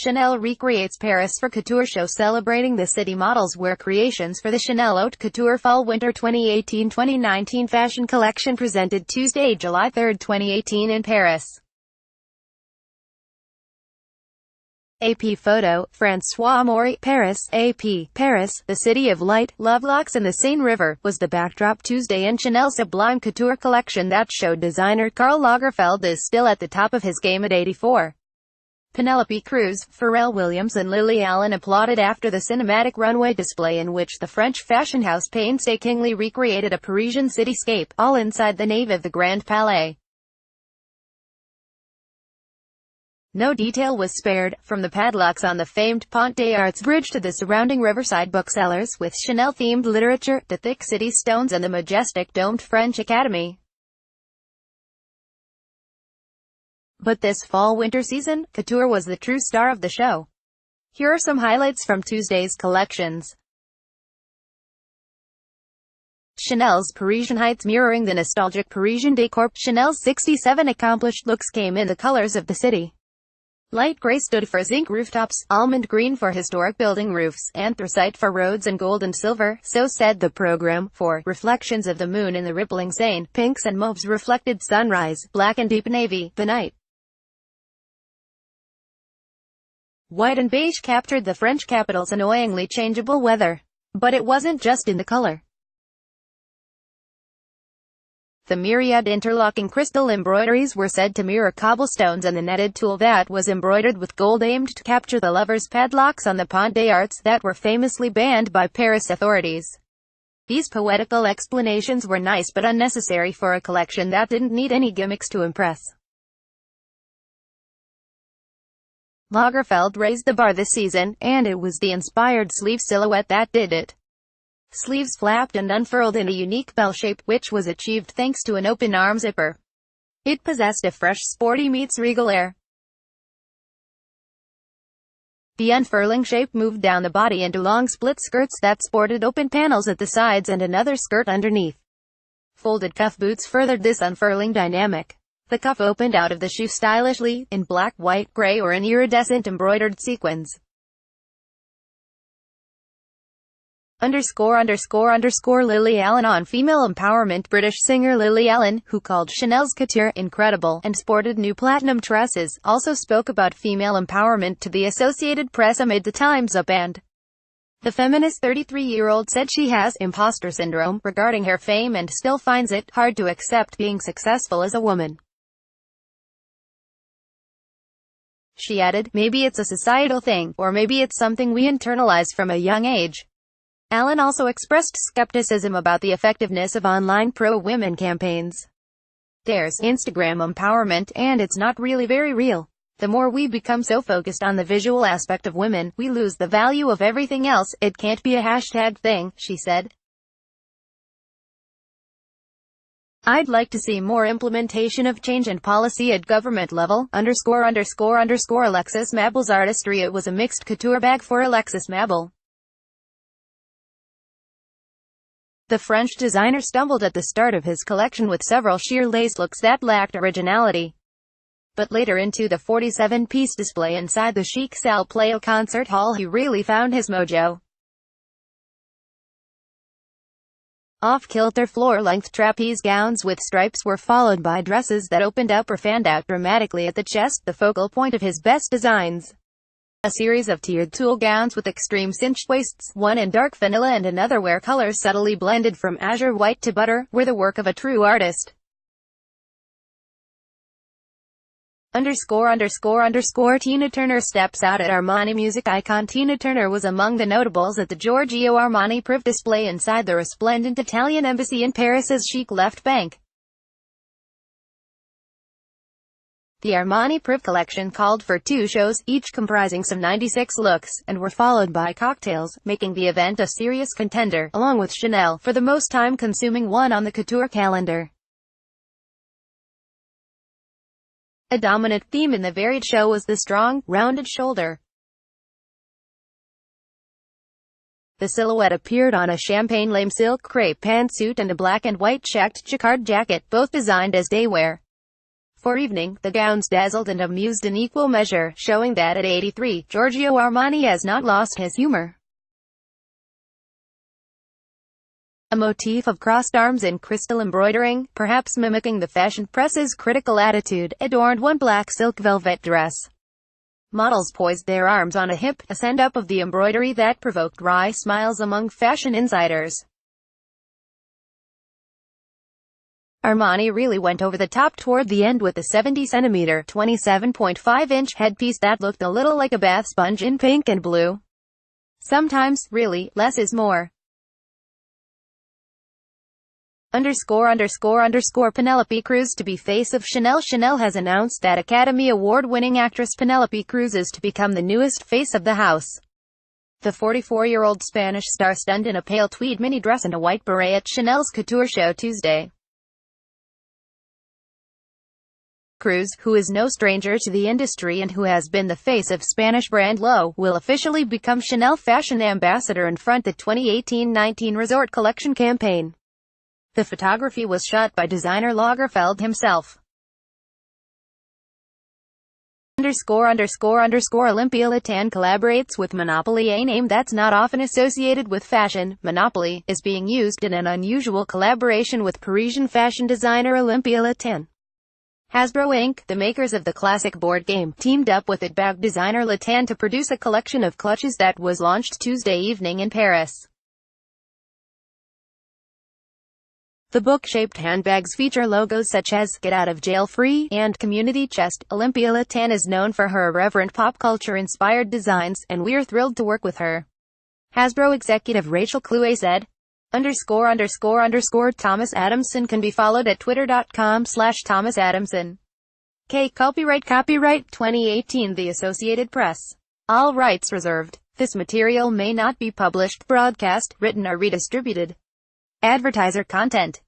Chanel recreates Paris for Couture show celebrating the city. Models wear creations for the Chanel Haute Couture Fall-Winter 2018-2019 fashion collection presented Tuesday, July 3, 2018 in Paris. AP photo, François Maury, Paris. AP, Paris, the city of light, lovelocks and the Seine River, was the backdrop Tuesday in Chanel's Sublime Couture collection that showed designer Karl Lagerfeld is still at the top of his game at 84. Penelope Cruz, Pharrell Williams and Lily Allen applauded after the cinematic runway display in which the French fashion house painstakingly recreated a Parisian cityscape, all inside the nave of the Grand Palais. No detail was spared, from the padlocks on the famed Pont des Arts bridge to the surrounding riverside booksellers with Chanel-themed literature, the thick city stones and the majestic domed French Academy. But this fall-winter season, Couture was the true star of the show. Here are some highlights from Tuesday's collections. Chanel's Parisian Heights mirroring the nostalgic Parisian decor. Chanel's 67 accomplished looks came in the colors of the city. Light gray stood for zinc rooftops, almond green for historic building roofs, anthracite for roads and gold and silver, so said the program, for reflections of the moon in the rippling Seine. Pinks and mauves reflected sunrise, black and deep navy, the night. White and beige captured the French capital's annoyingly changeable weather. But it wasn't just in the color. The myriad interlocking crystal embroideries were said to mirror cobblestones, and the netted tulle that was embroidered with gold aimed to capture the lovers' padlocks on the Pont des Arts that were famously banned by Paris authorities. These poetical explanations were nice but unnecessary for a collection that didn't need any gimmicks to impress. Lagerfeld raised the bar this season, and it was the inspired sleeve silhouette that did it. Sleeves flapped and unfurled in a unique bell shape, which was achieved thanks to an open-arm zipper. It possessed a fresh, sporty meets regal air. The unfurling shape moved down the body into long split skirts that sported open panels at the sides and another skirt underneath. Folded cuff boots furthered this unfurling dynamic. The cuff opened out of the shoe stylishly, in black, white, gray or in iridescent embroidered sequins. Lily Allen on female empowerment. British singer Lily Allen, who called Chanel's couture incredible and sported new platinum tresses, also spoke about female empowerment to the Associated Press amid the Time's Up, and the feminist 33-year-old said she has imposter syndrome regarding her fame and still finds it hard to accept being successful as a woman. She added, "Maybe it's a societal thing, or maybe it's something we internalize from a young age." Allen also expressed skepticism about the effectiveness of online pro-women campaigns. "There's Instagram empowerment, and it's not really very real. The more we become so focused on the visual aspect of women, we lose the value of everything else. It can't be a hashtag thing," she said. "I'd like to see more implementation of change and policy at government level." Alexis Mabel's artistry. It was a mixed couture bag for Alexis Mabel. The French designer stumbled at the start of his collection with several sheer lace looks that lacked originality. But later, into the 47-piece display inside the chic Salle Playa concert hall, he really found his mojo. Off-kilter floor-length trapeze gowns with stripes were followed by dresses that opened up or fanned out dramatically at the chest, the focal point of his best designs. A series of tiered tulle gowns with extreme cinched waists, one in dark vanilla and another where colors subtly blended from azure white to butter, were the work of a true artist. Tina Turner steps out at Armani. Music icon Tina Turner was among the notables at the Giorgio Armani Privé display inside the resplendent Italian embassy in Paris's chic left bank. The Armani Privé collection called for 2 shows, each comprising some 96 looks, and were followed by cocktails, making the event a serious contender, along with Chanel, for the most time-consuming one on the couture calendar. A dominant theme in the varied show was the strong, rounded shoulder. The silhouette appeared on a champagne lame silk crepe pantsuit and a black and white checked jacquard jacket, both designed as day wear. For evening, the gowns dazzled and amused in equal measure, showing that at 83, Giorgio Armani has not lost his humor. A motif of crossed arms and crystal embroidering, perhaps mimicking the fashion press's critical attitude, adorned one black silk velvet dress. Models poised their arms on a hip, a send-up of the embroidery that provoked wry smiles among fashion insiders. Armani really went over the top toward the end with the 70cm, 27.5-inch headpiece that looked a little like a bath sponge in pink and blue. Sometimes, really, less is more. Penelope Cruz to be face of Chanel. Chanel has announced that Academy Award-winning actress Penelope Cruz is to become the newest face of the house. The 44-year-old Spanish star stunned in a pale tweed mini dress and a white beret at Chanel's couture show Tuesday. Cruz, who is no stranger to the industry and who has been the face of Spanish brand Lo, will officially become Chanel fashion ambassador and front the 2018-19 Resort Collection campaign. The photography was shot by designer Lagerfeld himself. Olympia Latan collaborates with Monopoly. A name that's not often associated with fashion, Monopoly, is being used in an unusual collaboration with Parisian fashion designer Olympia Latan. Hasbro Inc., the makers of the classic board game, teamed up with it-bag designer Latan to produce a collection of clutches that was launched Tuesday evening in Paris. The book-shaped handbags feature logos such as "Get Out of Jail Free" and "Community Chest." Olympia Latan is known for her irreverent pop culture-inspired designs, and we're thrilled to work with her. Hasbro executive Rachel Clouet said. Thomas Adamson can be followed at twitter.com/Thomas Adamson. Copyright 2018 The Associated Press. All rights reserved. This material may not be published, broadcast, written or redistributed. Advertiser content.